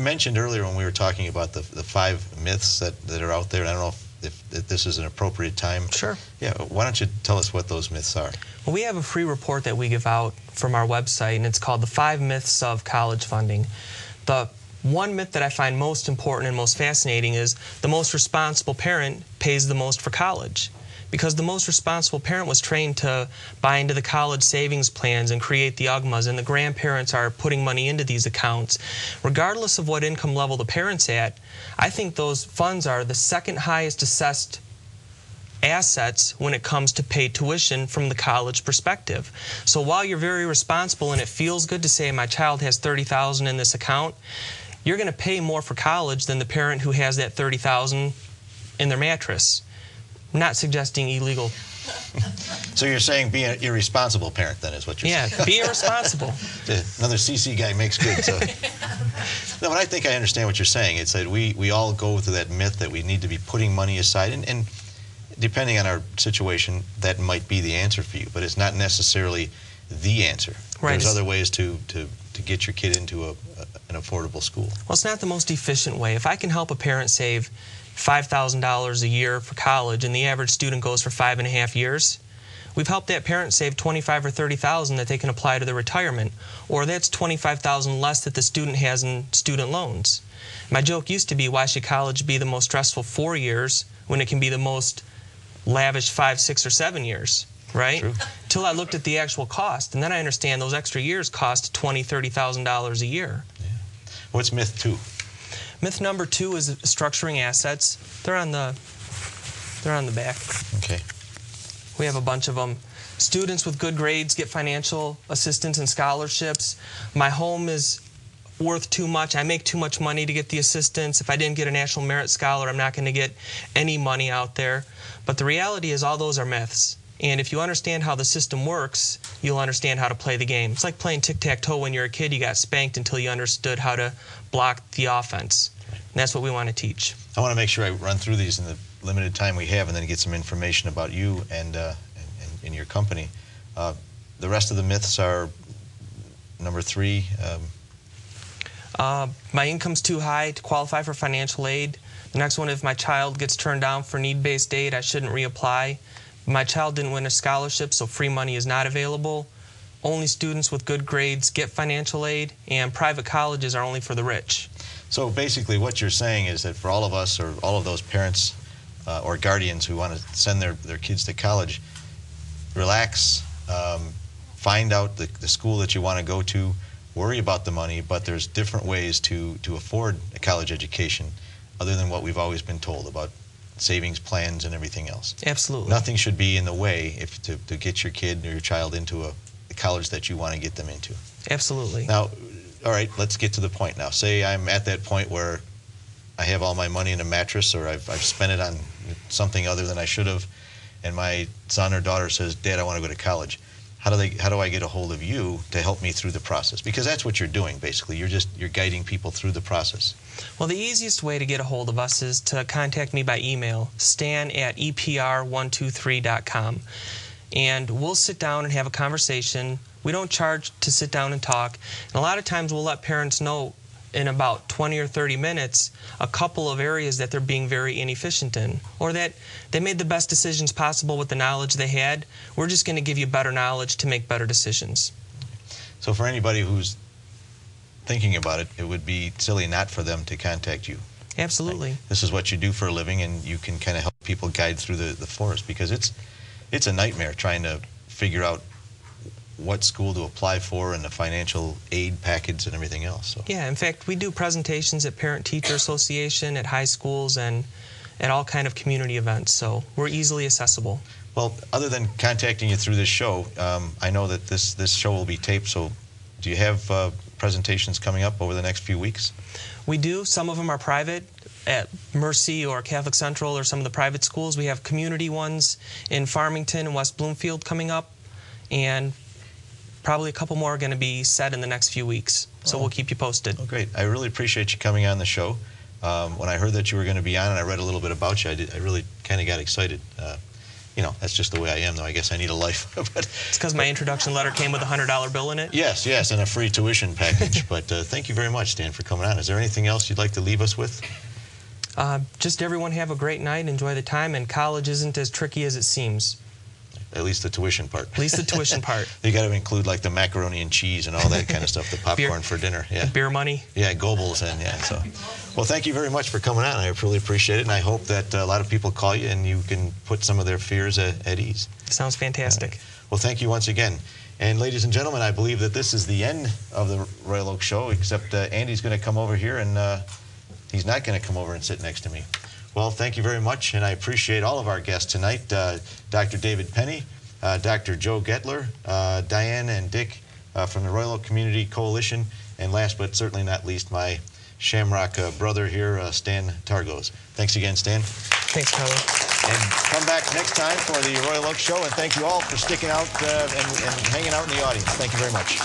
mentioned earlier when we were talking about the 5 myths that are out there, and I don't know if this is an appropriate time. Sure. Yeah, why don't you tell us what those myths are? Well, we have a free report that we give out from our website, and it's called The 5 Myths of College Funding. The one myth that I find most important and most fascinating is the most responsible parent pays the most for college. Because the most responsible parent was trained to buy into the college savings plans and create the UGMAs, and the grandparents are putting money into these accounts. Regardless of what income level the parent's at, I think those funds are the second highest assessed assets when it comes to pay tuition from the college perspective. So while you're very responsible and it feels good to say my child has $30,000 in this account, you're going to pay more for college than the parent who has that $30,000 in their mattress. I'm not suggesting illegal. So you're saying be an irresponsible parent, then, is what you're saying? Yeah, be irresponsible. Another CC guy makes good. So. No, but I think I understand what you're saying. It's that we all go through that myth that we need to be putting money aside, and depending on our situation, that might be the answer for you, but it's not necessarily the answer. Right. There's other ways to get your kid into an affordable school. Well, it's not the most efficient way. If I can help a parent save $5,000 a year for college, and the average student goes for 5.5 years, we've helped that parent save $25,000 or $30,000 that they can apply to their retirement, or that's $25,000 less that the student has in student loans. My joke used to be, why should college be the most stressful 4 years when it can be the most lavish 5, 6, or 7 years, right? True. Till I looked at the actual cost, and then I understand those extra years cost $20,000, $30,000 a year. Yeah. What's myth 2? Myth number 2 is structuring assets. They're on the back. Okay. We have a bunch of them. Students with good grades get financial assistance and scholarships. My home is worth too much. I make too much money to get the assistance. If I didn't get a National Merit Scholar, I'm not going to get any money out there. But the reality is all those are myths. And if you understand how the system works, you'll understand how to play the game. It's like playing tic-tac-toe when you're a kid. You got spanked until you understood how to block the offense. And that's what we want to teach. I want to make sure I run through these in the limited time we have and then get some information about you and your company. The rest of the myths are number 3. My income's too high to qualify for financial aid. The next one, if my child gets turned down for need-based aid, I shouldn't reapply. My child didn't win a scholarship, so free money is not available. Only students with good grades get financial aid, and private colleges are only for the rich. So basically what you're saying is that for all of us, or all of those parents or guardians who want to send their kids to college, relax, find out the school that you want to go to, worry about the money, but there's different ways to afford a college education other than what we've always been told about savings plans and everything else. Absolutely. Nothing should be in the way to get your kid or your child into a college that you want to get them into. Absolutely. Now, all right, let's get to the point now. Say I'm at that point where I have all my money in a mattress, or I've spent it on something other than I should have, and my son or daughter says, Dad, I want to go to college. How do I get a hold of you to help me through the process? Because that's what you're doing, basically. You're guiding people through the process. Well, the easiest way to get a hold of us is to contact me by email, stan@epr123.com. And we'll sit down and have a conversation. We don't charge to sit down and talk. And a lot of times we'll let parents know in about 20 or 30 minutes a couple of areas that they're being very inefficient in, or that they made the best decisions possible with the knowledge they had. We're just going to give you better knowledge to make better decisions. So for anybody who's thinking about it, it would be silly not for them to contact you. Absolutely. Like, this is what you do for a living, and you can kind of help people guide through the forest, because it's a nightmare trying to figure out what school to apply for and the financial aid package and everything else. So. Yeah, in fact, we do presentations at Parent-Teacher Association, at high schools, and at all kind of community events, so we're easily accessible. Well, other than contacting you through this show, I know that this show will be taped, so do you have presentations coming up over the next few weeks? We do. Some of them are private at Mercy or Catholic Central or some of the private schools. We have community ones in Farmington and West Bloomfield coming up, and probably a couple more are going to be set in the next few weeks, so we'll keep you posted. Oh, great. I really appreciate you coming on the show. When I heard that you were going to be on and I read a little bit about you, I really kind of got excited. that's just the way I am, though. I guess I need a life. But It's because my introduction letter came with a $100 bill in it. yes, and a free tuition package. But thank you very much, Stan, for coming on. Is there anything else you'd like to leave us with? Just everyone have a great night, enjoy the time, and college isn't as tricky as it seems. At least the tuition part. At least the tuition part. You got to include like the macaroni and cheese and all that kind of stuff, the popcorn for dinner. Yeah. Beer money. Yeah, Goebbels and So, well, thank you very much for coming on. I really appreciate it, and I hope that a lot of people call you and you can put some of their fears at ease. Sounds fantastic. Well, thank you once again. And ladies and gentlemen, I believe that this is the end of the Royal Oak Show, except Andy's going to come over here, and he's not going to come over and sit next to me. Well, thank you very much, and I appreciate all of our guests tonight. Dr. David Penny, Dr. Joe Gettler, Diane and Dick from the Royal Oak Community Coalition, and last but certainly not least, my Shamrock brother here, Stan Targos. Thanks again, Stan. Thanks, Carlo. And come back next time for the Royal Oak Show, and thank you all for sticking out and hanging out in the audience. Thank you very much.